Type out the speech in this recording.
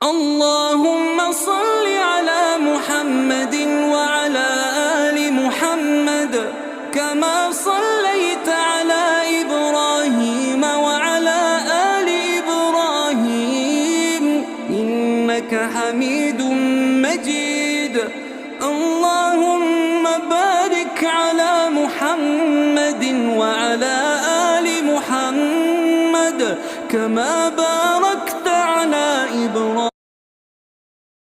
اللهم صل على محمد وعلى آل محمد كما صليت على إبراهيم وعلى آل إبراهيم إنك حميد مجيد. اللهم بارك على محمد وعلى آل محمد كما باركت